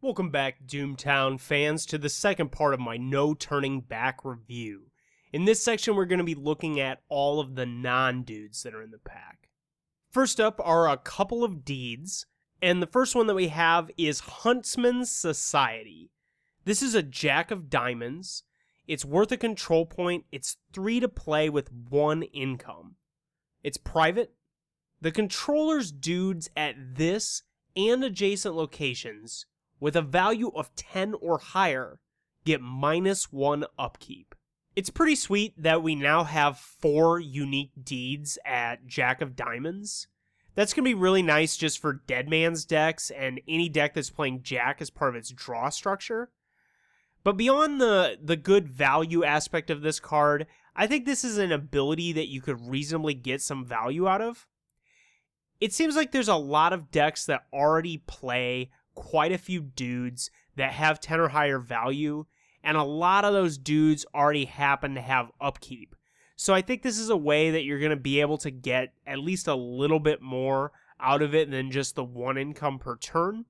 Welcome back, Doomtown fans, to the second part of my No Turning Back review. In this section, we're going to be looking at all of the non-dudes that are in the pack. First up are a couple of deeds, and the first one that we have is Huntsman Society. This is a Jack of Diamonds. It's worth a control point. It's 3 to play with 1 income. It's private. The controller's dudes at this and adjacent locations with a value of 10 or higher get -1 upkeep. It's pretty sweet that we now have 4 unique deeds at Jack of Diamonds. That's going to be really nice just for Dead Man's decks and any deck that's playing Jack as part of its draw structure. But beyond the good value aspect of this card, I think this is an ability that you could reasonably get some value out of. It seems like there's a lot of decks that already play quite a few dudes that have 10 or higher value, and a lot of those dudes already happen to have upkeep. So I think this is a way that you're going to be able to get at least a little bit more out of it than just the 1 income per turn.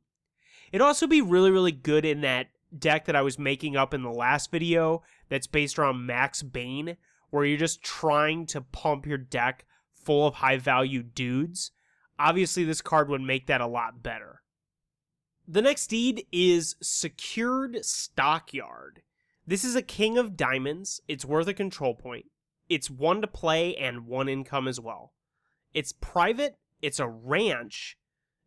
It'd also be really, really good in that deck that I was making up in the last video that's based around Max Bane, where you're just trying to pump your deck full of high value dudes. Obviously, this card would make that a lot better. The next deed is Secured Stockyard. This is a King of Diamonds. It's worth a control point. It's 1 to play and 1 income as well. It's private, it's a ranch,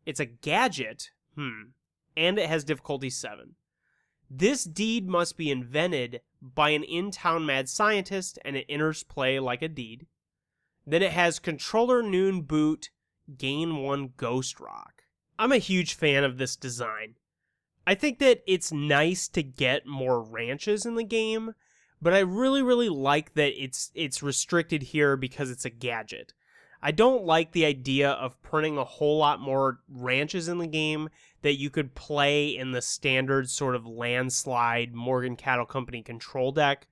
it's a gadget, and it has difficulty 7. This deed must be invented by an in-town mad scientist, and it enters play like a deed. Then it has Controller Noon Boot, gain 1 Ghost Rock. I'm a huge fan of this design. I think that it's nice to get more ranches in the game, but I really, really like that it's restricted here because it's a gadget. I don't like the idea of printing a whole lot more ranches in the game that you could play in the standard sort of landslide Morgan Cattle Company control deck.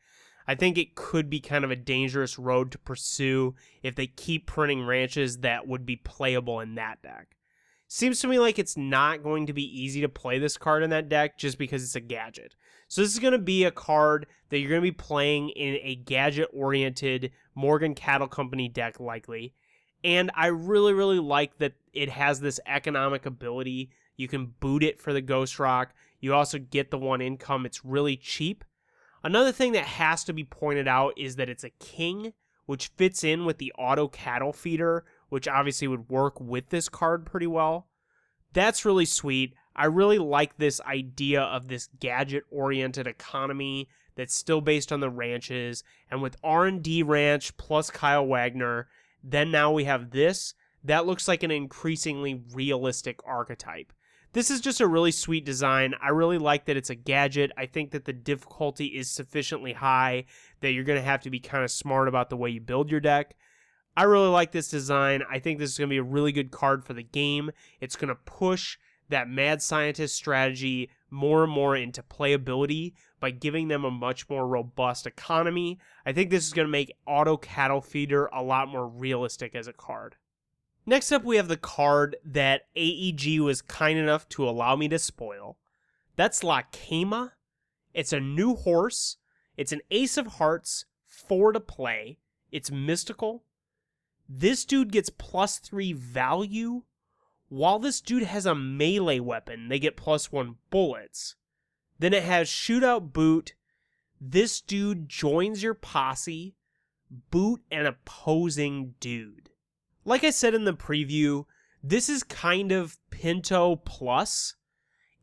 I think it could be kind of a dangerous road to pursue if they keep printing ranches that would be playable in that deck. Seems to me like it's not going to be easy to play this card in that deck just because it's a gadget. So this is going to be a card that you're going to be playing in a gadget-oriented Morgan Cattle Company deck likely. And I really, really like that it has this economic ability. You can boot it for the Ghost Rock. You also get the 1 income. It's really cheap. Another thing that has to be pointed out is that it's a king, which fits in with the auto cattle feeder, which obviously would work with this card pretty well. That's really sweet. I really like this idea of this gadget-oriented economy that's still based on the ranches, and with R&D Ranch plus Kyle Wagner, then now we have this. That looks like an increasingly realistic archetype. This is just a really sweet design. I really like that it's a gadget. I think that the difficulty is sufficiently high that you're going to have to be kind of smart about the way you build your deck. I really like this design. I think this is going to be a really good card for the game. It's going to push that mad scientist strategy more and more into playability by giving them a much more robust economy. I think this is going to make Auto Cattle Feeder a lot more realistic as a card. Next up, we have the card that AEG was kind enough to allow me to spoil. That's Quema. It's a new horse. It's an Ace of Hearts, 4 to play. It's mystical. This dude gets +3 value. While this dude has a melee weapon, they get +1 bullets. Then it has Shootout Boot. This dude joins your posse. Boot an opposing dude. Like I said in the preview, this is kind of Pinto Plus.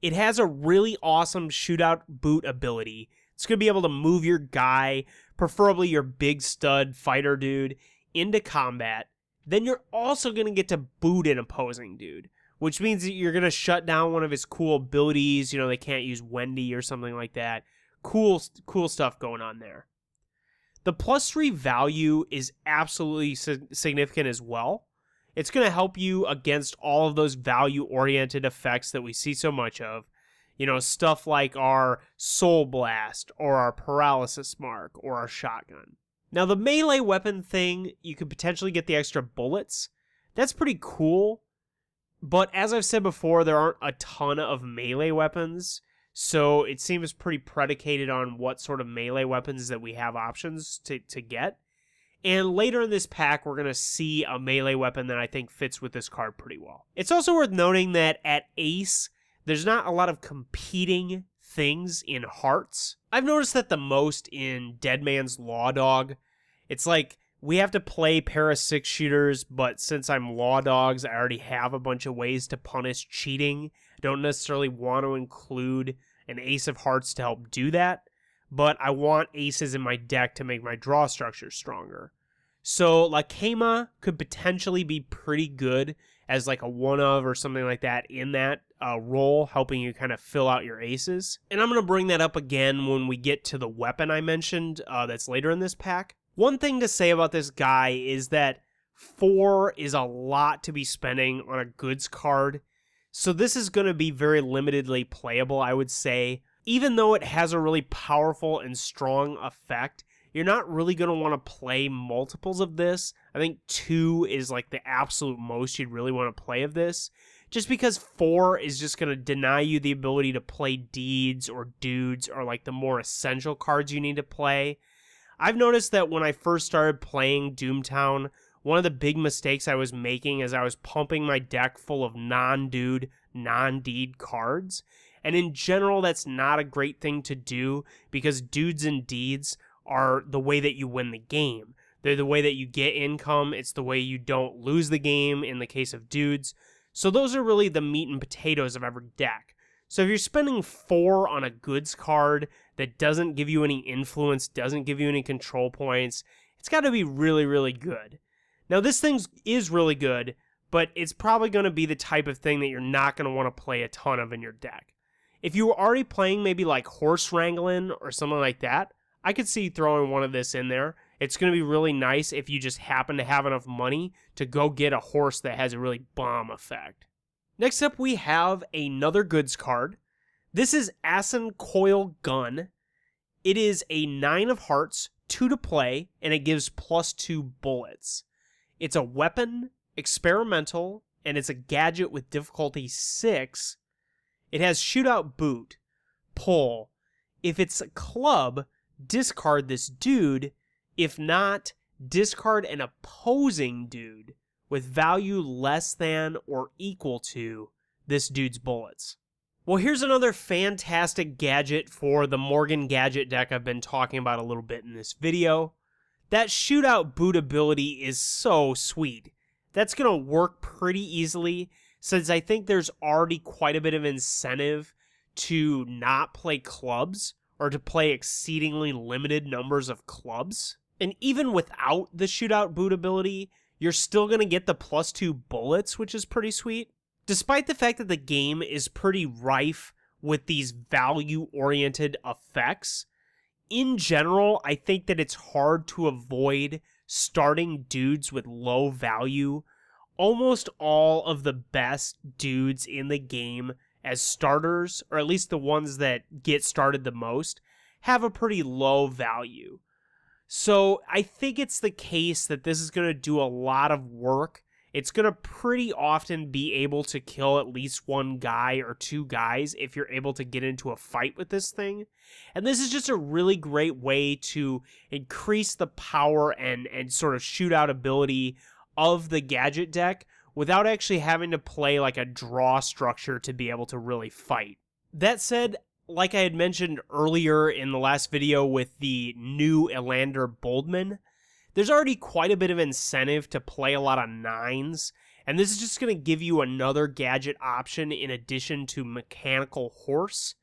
It has a really awesome Shootout Boot ability. It's going to be able to move your guy, preferably your big stud fighter dude, into combat. Then you're also going to get to boot an opposing dude, which means that you're going to shut down one of his cool abilities. They can't use Wendy or something like that. Cool stuff going on there. The +3 value is absolutely significant as well. It's going to help you against all of those value-oriented effects that we see so much of. Stuff like our Soul Blast, or our Paralysis Mark, or our Shotgun. Now, the melee weapon thing, you could potentially get the extra bullets. That's pretty cool. But as I've said before, there aren't a ton of melee weapons, so it seems pretty predicated on what sort of melee weapons that we have options to get. And later in this pack, we're going to see a melee weapon that I think fits with this card pretty well. It's also worth noting that at Ace, there's not a lot of competing things in hearts. I've noticed that the most in Dead Man's Law Dog. It's like, we have to play pair of 6-shooters, but since I'm Law Dogs, I already have a bunch of ways to punish cheating. I don't necessarily want to include an Ace of Hearts to help do that, but I want aces in my deck to make my draw structure stronger. So La Quema could potentially be pretty good as like a one-of or something like that in that role, helping you kind of fill out your aces. And I'm going to bring that up again when we get to the weapon I mentioned that's later in this pack. One thing to say about this guy is that 4 is a lot to be spending on a goods card, so this is going to be very limitedly playable, I would say. Even though it has a really powerful and strong effect, you're not really going to want to play multiples of this. I think 2 is like the absolute most you'd really want to play of this, just because 4 is just going to deny you the ability to play deeds or dudes or like the more essential cards you need to play. I've noticed that when I first started playing Doomtown, one of the big mistakes I was making is I was pumping my deck full of non-dude, non-deed cards. And in general, that's not a great thing to do because dudes and deeds are the way that you win the game. They're the way that you get income. It's the way you don't lose the game in the case of dudes. So those are really the meat and potatoes of every deck. So if you're spending 4 on a goods card that doesn't give you any influence, doesn't give you any control points, it's got to be really, really good. Now this thing is really good, but it's probably going to be the type of thing that you're not going to want to play a ton of in your deck. If you were already playing maybe like horse wrangling or something like that, I could see throwing one of this in there. It's going to be really nice if you just happen to have enough money to go get a horse that has a really bomb effect. Next up, we have another goods card. This is Assam Coil Gun. It is a 9 of hearts, 2 to play, and it gives +2 bullets. It's a weapon, experimental, and it's a gadget with difficulty 6. It has shootout boot, pull. If it's a club, discard this dude. If not, discard an opposing dude with value less than or equal to this dude's bullets. Well, here's another fantastic gadget for the Morgan gadget deck I've been talking about a little bit in this video. That shootout boot ability is so sweet. That's going to work pretty easily since I think there's already quite a bit of incentive to not play clubs or to play exceedingly limited numbers of clubs. And even without the shootout boot ability, you're still going to get the +2 bullets, which is pretty sweet. Despite the fact that the game is pretty rife with these value-oriented effects, in general, I think that it's hard to avoid starting dudes with low value. Almost all of the best dudes in the game as starters, or at least the ones that get started the most, have a pretty low value. So I think it's the case that this is going to do a lot of work. It's going to pretty often be able to kill at least one guy or 2 guys if you're able to get into a fight with this thing. And this is just a really great way to increase the power and sort of shootout ability of the gadget deck without actually having to play like a draw structure to be able to really fight. That said, like I had mentioned earlier in the last video with the new Elander Boldman, there's already quite a bit of incentive to play a lot of 9s, and this is just going to give you another gadget option in addition to Mechanical Horse.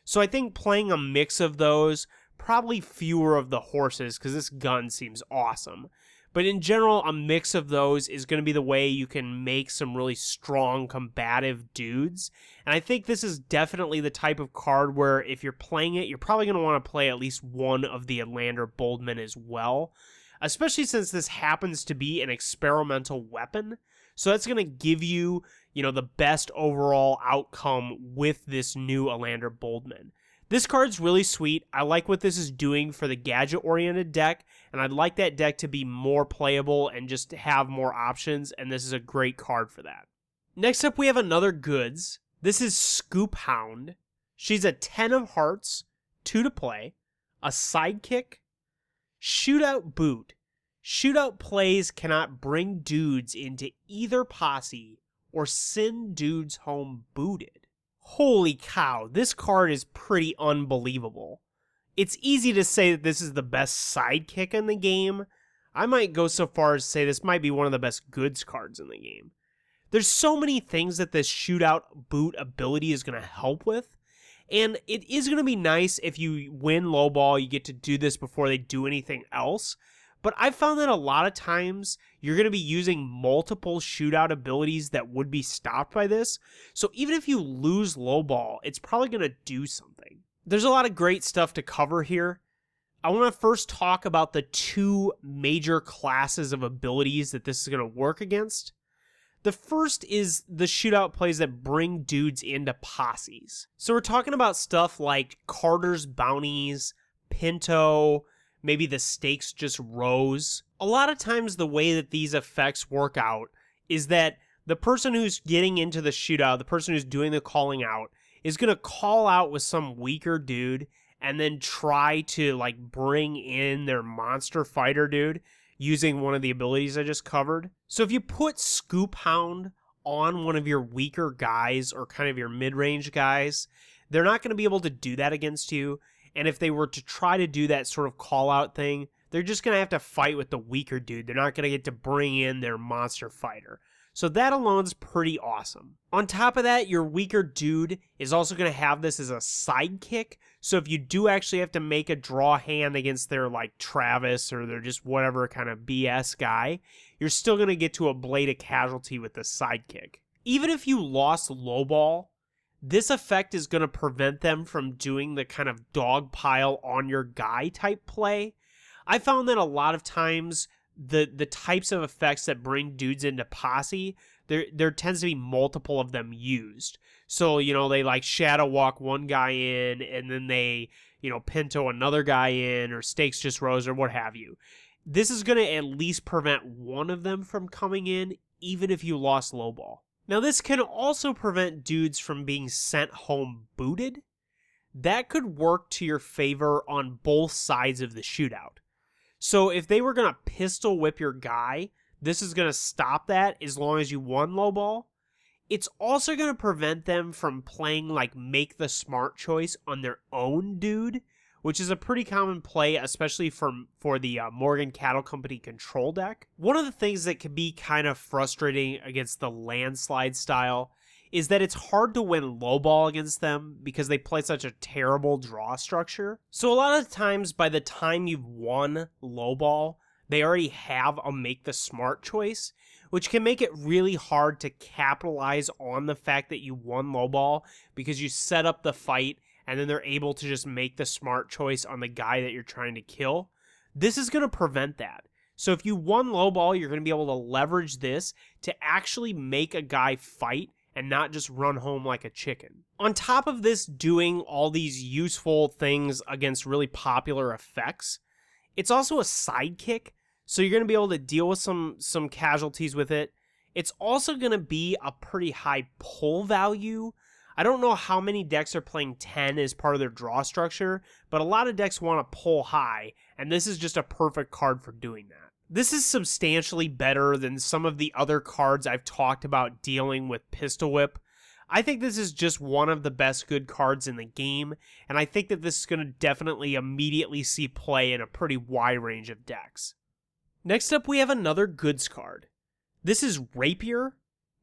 So I think playing a mix of those, probably fewer of the horses, because this gun seems awesome. But in general, a mix of those is going to be the way you can make some really strong combative dudes. And I think this is definitely the type of card where if you're playing it, you're probably going to want to play at least one of the Elander Boldman as well. Especially since this happens to be an experimental weapon. So that's going to give you, the best overall outcome with this new Elander Boldman. This card's really sweet. I like what this is doing for the gadget-oriented deck, and I'd like that deck to be more playable and just have more options, and this is a great card for that. Next up, we have another goods. This is Scoop Hound. She's a 10 of hearts, 2 to play, a sidekick, shootout boot. Shootout plays cannot bring dudes into either posse or send dudes home booted. Holy cow, this card is pretty unbelievable. It's easy to say that this is the best sidekick in the game. I might go so far as to say this might be one of the best goods cards in the game. There's so many things that this shootout boot ability is going to help with. And it is going to be nice if you win lowball, you get to do this before they do anything else. But I've found that a lot of times you're going to be using multiple shootout abilities that would be stopped by this. So even if you lose lowball, it's probably going to do something. There's a lot of great stuff to cover here. I want to first talk about the 2 major classes of abilities that this is going to work against. The first is the shootout plays that bring dudes into posses. So we're talking about stuff like Carter's Bounties, Pinto, maybe the stakes just rose. A lot of times the way that these effects work out is that the person who's getting into the shootout, the person who's doing the calling out, is going to call out with some weaker dude and then try to like bring in their monster fighter dude using one of the abilities I just covered. So if you put Scoop Hound on one of your weaker guys or kind of your mid-range guys, they're not going to be able to do that against you. And if they were to try to do that sort of call-out thing, they're just going to have to fight with the weaker dude. They're not going to get to bring in their monster fighter. So that alone is pretty awesome. On top of that, your weaker dude is also going to have this as a sidekick. So if you do actually have to make a draw hand against their like Travis or their just whatever kind of BS guy, you're still going to get to ablate a casualty with the sidekick. Even if you lost lowball, this effect is going to prevent them from doing the kind of dog pile on your guy type play. I found that a lot of times the types of effects that bring dudes into posse, there tends to be multiple of them used. So, they like shadow walk one guy in and then they, Pinto another guy in or stakes just rose or what have you. This is going to at least prevent one of them from coming in even if you lost lowball. Now, this can also prevent dudes from being sent home booted. That could work to your favor on both sides of the shootout. So if they were going to pistol whip your guy, this is going to stop that as long as you won lowball. It's also going to prevent them from playing like make the smart choice on their own dude, which is a pretty common play, especially for the Morgan Cattle Company control deck. One of the things that can be kind of frustrating against the landslide style is that it's hard to win lowball against them because they play such a terrible draw structure. So a lot of times by the time you've won lowball, they already have a make the smart choice, which can make it really hard to capitalize on the fact that you won lowball because you set up the fight and then they're able to just make the smart choice on the guy that you're trying to kill. This is going to prevent that. So if you won lowball, you're going to be able to leverage this to actually make a guy fight and not just run home like a chicken. On top of this doing all these useful things against really popular effects, it's also a sidekick, so you're going to be able to deal with some casualties with it. It's also going to be a pretty high pull value. I don't know how many decks are playing 10 as part of their draw structure, but a lot of decks want to pull high, and this is just a perfect card for doing that. This is substantially better than some of the other cards I've talked about dealing with Pistol Whip. I think this is just one of the best good cards in the game, and I think that this is going to definitely immediately see play in a pretty wide range of decks. Next up, we have another goods card. This is Rapier.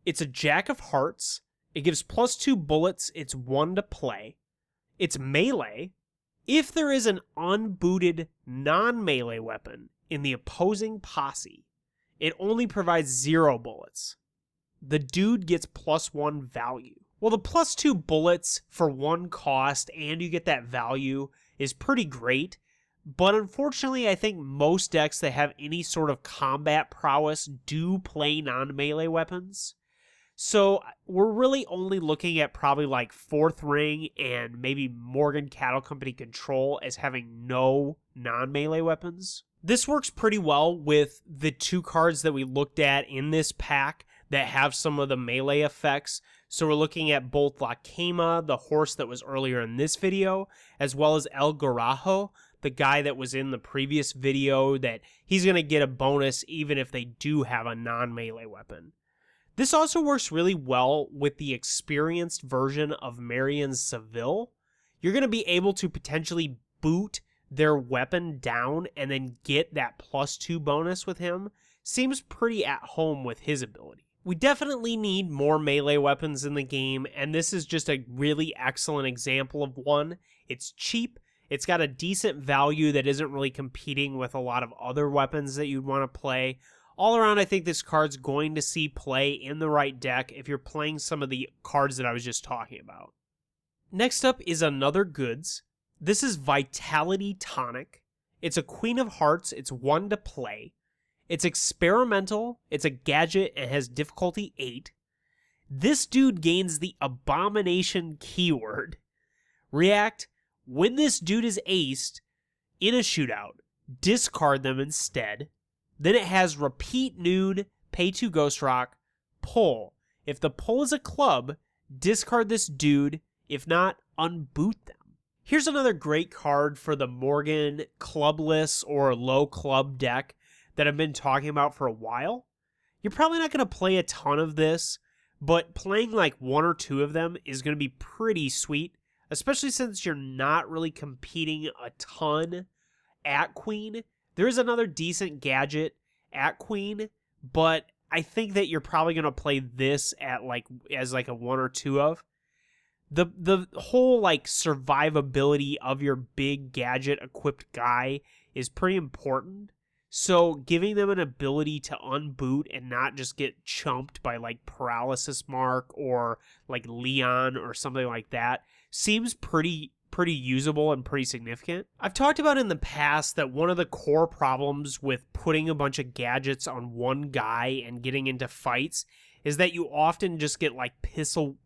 It's a Jack of Hearts. It gives +2 bullets. It's 1 to play. It's melee. If there is an unbooted non-melee weapon in the opposing posse, it only provides 0 bullets. The dude gets +1 value. Well, the +2 bullets for 1 cost and you get that value is pretty great, but unfortunately I think most decks that have any sort of combat prowess do play non-melee weapons. So we're really only looking at probably like 4th Ring and maybe Morgan Cattle Company Control as having no non-melee weapons. This works pretty well with the 2 cards that we looked at in this pack that have some of the melee effects. So we're looking at both La Quema, the horse that was earlier in this video, as well as El Garajo, the guy that was in the previous video, that he's going to get a bonus even if they do have a non-melee weapon. This also works really well with the experienced version of Marion Seville. You're going to be able to potentially boot their weapon down and then get that +2 bonus with him. Seems pretty at home with his ability. We definitely need more melee weapons in the game, and this is just a really excellent example of one. It's cheap, it's got a decent value that isn't really competing with a lot of other weapons that you'd want to play. All around, I think this card's going to see play in the right deck if you're playing some of the cards that I was just talking about. Next up is another goods. This is Vitality Tonic. It's a Queen of Hearts, it's 1 to play. It's experimental, it's a gadget, and has difficulty 8. This dude gains the Abomination keyword. React, when this dude is aced in a shootout, discard them instead. Then it has Repeat Nude, pay 2 Ghost Rock, pull. If the pull is a club, discard this dude. If not, unboot them. Here's another great card for the Morgan clubless or low club deck that I've been talking about for a while. You're probably not going to play a ton of this, but playing like 1 or 2 of them is going to be pretty sweet, especially since you're not really competing a ton at Queen. There is another decent gadget at Queen, but I think that you're probably going to play this at as a 1 or 2 of. The whole survivability of your big gadget equipped guy is pretty important. So giving them an ability to unboot and not just get chumped by Paralysis Mark or Leon or something like that seems pretty usable and pretty significant. I've talked about in the past that one of the core problems with putting a bunch of gadgets on one guy and getting into fights is that you often just get pistol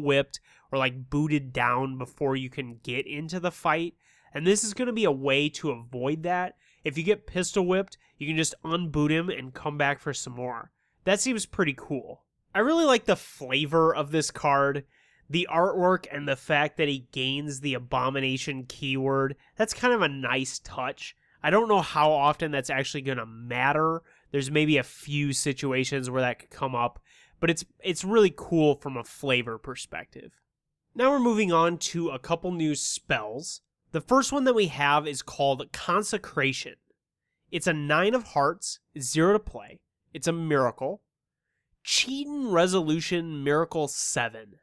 whipped or booted down before you can get into the fight. And this is going to be a way to avoid that. If you get pistol whipped, you can just unboot him and come back for some more. That seems pretty cool. I really like the flavor of this card. The artwork and the fact that he gains the Abomination keyword, that's kind of a nice touch. I don't know how often that's actually going to matter. There's maybe a few situations where that could come up, but it's really cool from a flavor perspective. Now we're moving on to a couple new spells. The first one that we have is called Consecration. It's a 9 of Hearts, 0 to play. It's a miracle. Cheatin' Resolution Miracle 7.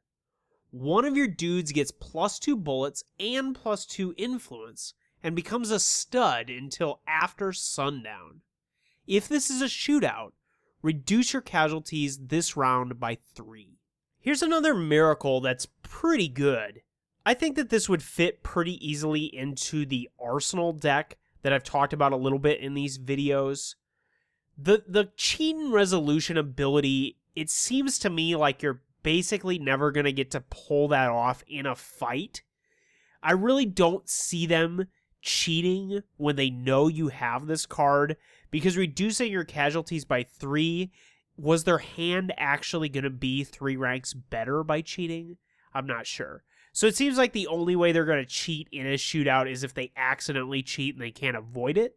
One of your dudes gets +2 bullets and +2 influence and becomes a stud until after sundown. If this is a shootout, reduce your casualties this round by 3. Here's another miracle that's pretty good. I think that this would fit pretty easily into the Arsenal deck that I've talked about a little bit in these videos. The Cheatin' Resolution ability, it seems to me like you're basically never going to get to pull that off in a fight. I really don't see them cheating when they know you have this card, because reducing your casualties by 3, was their hand actually going to be 3 ranks better by cheating? I'm not sure. So it seems like the only way they're going to cheat in a shootout is if they accidentally cheat and they can't avoid it.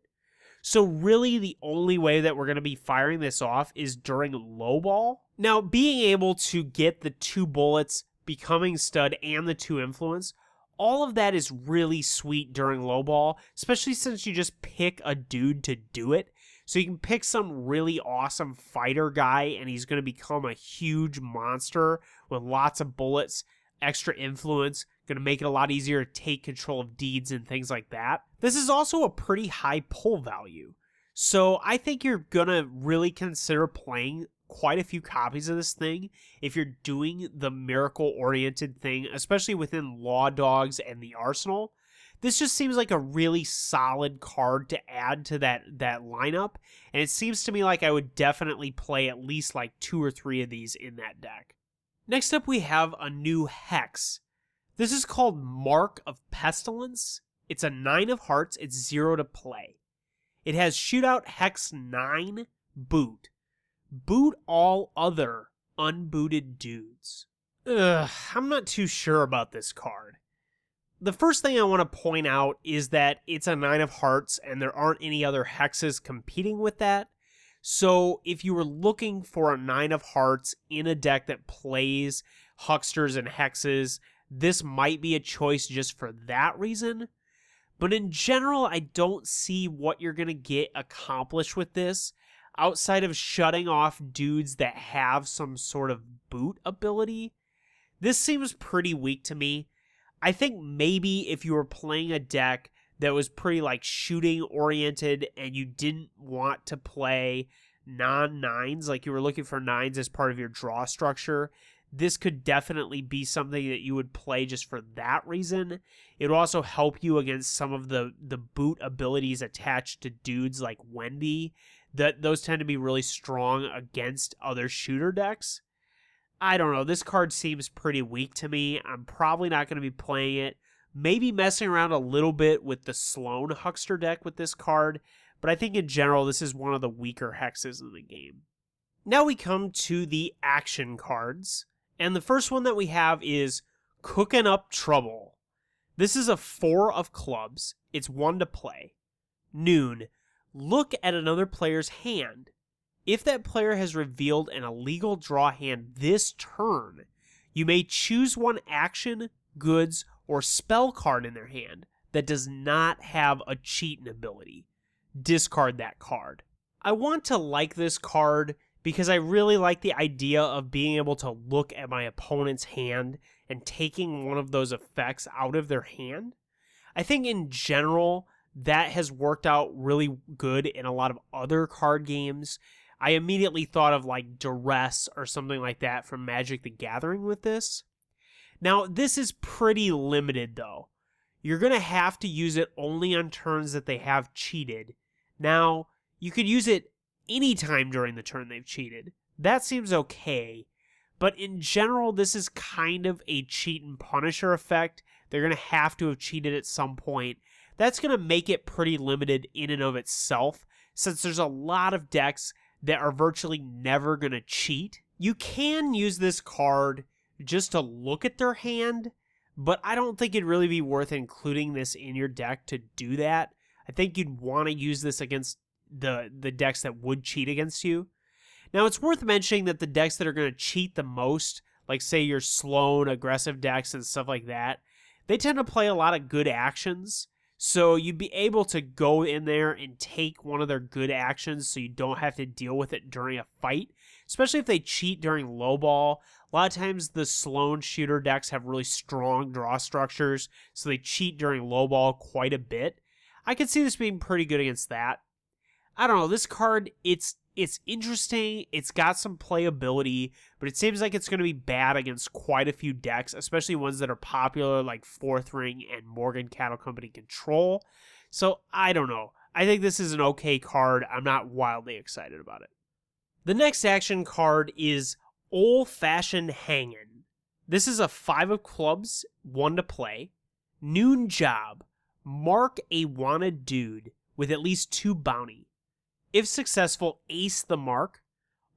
So really the only way that we're going to be firing this off is during low ball. Now, being able to get the 2 bullets, becoming stud, and the 2 influence, all of that is really sweet during low ball, especially since you just pick a dude to do it. So you can pick some really awesome fighter guy and he's going to become a huge monster with lots of bullets, extra influence, going to make it a lot easier to take control of deeds and things like that. This is also a pretty high pull value. So I think you're going to really consider playing quite a few copies of this thing if you're doing the miracle-oriented thing, especially within Law Dogs and the Arsenal. This just seems like a really solid card to add to that lineup, and it seems to me like I would definitely play at least 2 or 3 of these in that deck. Next up, we have a new Hex. This is called Mark of Pestilence. It's a 9 of Hearts. It's 0 to play. It has Shootout Hex 9, Boot. Boot all other Unbooted Dudes. I'm not too sure about this card. The first thing I want to point out is that it's a 9 of hearts and there aren't any other hexes competing with that. So if you were looking for a 9 of hearts in a deck that plays hucksters and hexes, this might be a choice just for that reason. But in general, I don't see what you're going to get accomplished with this outside of shutting off dudes that have some sort of boot ability. This seems pretty weak to me. I think maybe if you were playing a deck that was pretty like shooting oriented and you didn't want to play non-9s, like you were looking for 9s as part of your draw structure, this could definitely be something that you would play just for that reason. It would also help you against some of the boot abilities attached to dudes like Wendy. Those tend to be really strong against other shooter decks. I don't know, this card seems pretty weak to me. I'm probably not going to be playing it. Maybe messing around a little bit with the Sloan Huckster deck with this card, but I think in general this is one of the weaker hexes in the game. Now we come to the action cards, and the first one that we have is Cookin' Up Trouble. This is a 4 of clubs. It's 1 to play. Noon, look at another player's hand. If that player has revealed an illegal draw hand this turn, you may choose one action, goods, or spell card in their hand that does not have a cheating ability. Discard that card. I want to like this card because I really like the idea of being able to look at my opponent's hand and taking one of those effects out of their hand. I think in general, that has worked out really good in a lot of other card games. I immediately thought of like Duress or something like that from Magic the Gathering with this. Now, this is pretty limited though. You're going to have to use it only on turns that they have cheated. Now, you could use it anytime during the turn they've cheated. That seems okay. But in general, this is kind of a cheat and punisher effect. They're going to have to have cheated at some point. That's going to make it pretty limited in and of itself, since there's a lot of decks that are virtually never going to cheat. You can use this card just to look at their hand, but I don't think it'd really be worth including this in your deck to do that. I think you'd want to use this against the decks that would cheat against you. Now, it's worth mentioning that the decks that are going to cheat the most, like say your Sloan aggressive decks and stuff like that, they tend to play a lot of good actions. So you'd be able to go in there and take one of their good actions so you don't have to deal with it during a fight, especially if they cheat during low ball. A lot of times the Sloan shooter decks have really strong draw structures, so they cheat during low ball quite a bit. I could see this being pretty good against that. I don't know, this card, it's interesting, it's got some playability, but it seems like it's going to be bad against quite a few decks, especially ones that are popular like Fourth Ring and Morgan Cattle Company Control. So, I don't know. I think this is an okay card. I'm not wildly excited about it. The next action card is Old Fashioned Hangin. This is a 5 of clubs, 1 to play. Noon job. Mark a wanted dude with at least 2 bounty. If successful, ace the mark.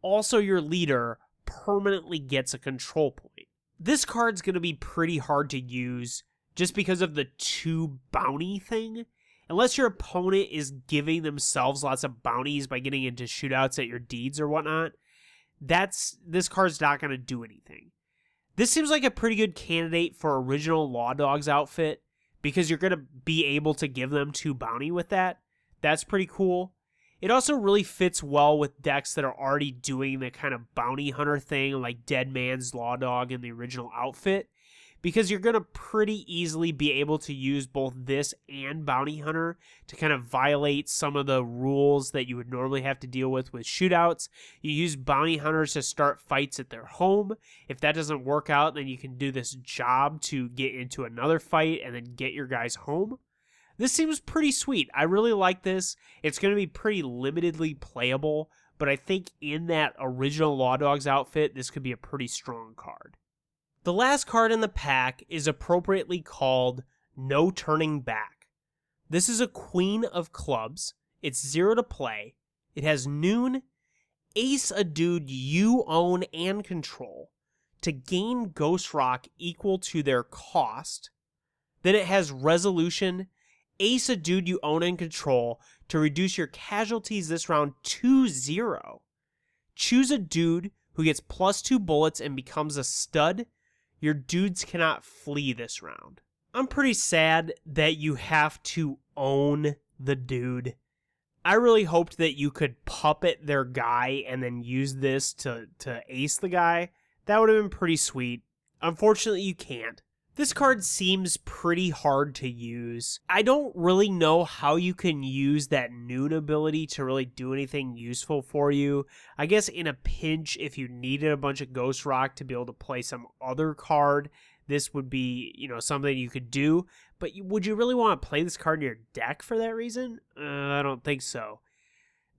Also, your leader permanently gets a control point. This card's going to be pretty hard to use just because of the 2 bounty thing. Unless your opponent is giving themselves lots of bounties by getting into shootouts at your deeds or whatnot, this card's not going to do anything. This seems like a pretty good candidate for original Law Dogs outfit because you're going to be able to give them 2 bounty with that. That's pretty cool. It also really fits well with decks that are already doing the kind of bounty hunter thing like Dead Man's Law Dog in the original outfit, because you're going to pretty easily be able to use both this and Bounty Hunter to kind of violate some of the rules that you would normally have to deal with shootouts. You use Bounty Hunters to start fights at their home. If that doesn't work out, then you can do this job to get into another fight and then get your guys home. This seems pretty sweet. I really like this. It's going to be pretty limitedly playable, but I think in that original Law Dogs outfit, this could be a pretty strong card. The last card in the pack is appropriately called No Turning Back. This is a Queen of Clubs. It's 0 to play. It has Noon, ace a dude you own and control to gain Ghost Rock equal to their cost. Then it has resolution, ace a dude you own and control to reduce your casualties this round to 0. Choose a dude who gets +2 bullets and becomes a stud. Your dudes cannot flee this round. I'm pretty sad that you have to own the dude. I really hoped that you could puppet their guy and then use this to ace the guy. That would have been pretty sweet. Unfortunately, you can't. This card seems pretty hard to use. I don't really know how you can use that noon ability to really do anything useful for you. I guess in a pinch, if you needed a bunch of Ghost Rock to be able to play some other card, this would be, something you could do. But would you really want to play this card in your deck for that reason? I don't think so.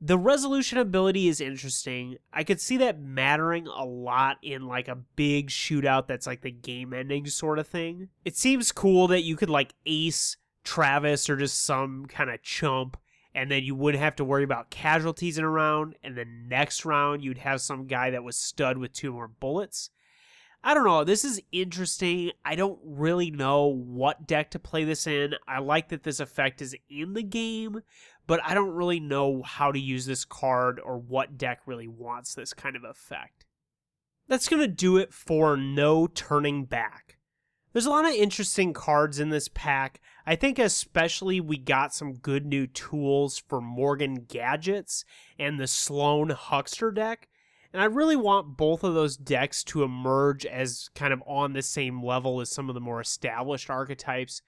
The resolution ability is interesting. I could see that mattering a lot in like a big shootout that's like the game ending sort of thing. It seems cool that you could like ace Travis or just some kind of chump, and then you wouldn't have to worry about casualties in a round, and then next round you'd have some guy that was stud with 2 more bullets. I don't know. This is interesting. I don't really know what deck to play this in. I like that this effect is in the game, but I don't really know how to use this card or what deck really wants this kind of effect. That's going to do it for No Turning Back. There's a lot of interesting cards in this pack. I think especially we got some good new tools for Morgan Gadgets and the Sloan Huckster deck. And I really want both of those decks to emerge as kind of on the same level as some of the more established archetypes.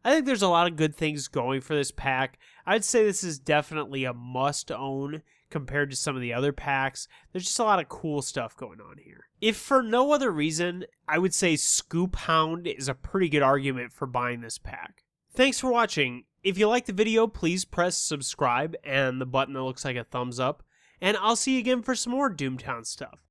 I think there's a lot of good things going for this pack. I'd say this is definitely a must-own compared to some of the other packs. There's just a lot of cool stuff going on here. If for no other reason, I would say Scoop Hound is a pretty good argument for buying this pack. Thanks for watching. If you liked the video, please press subscribe and the button that looks like a thumbs up. And I'll see you again for some more Doomtown stuff.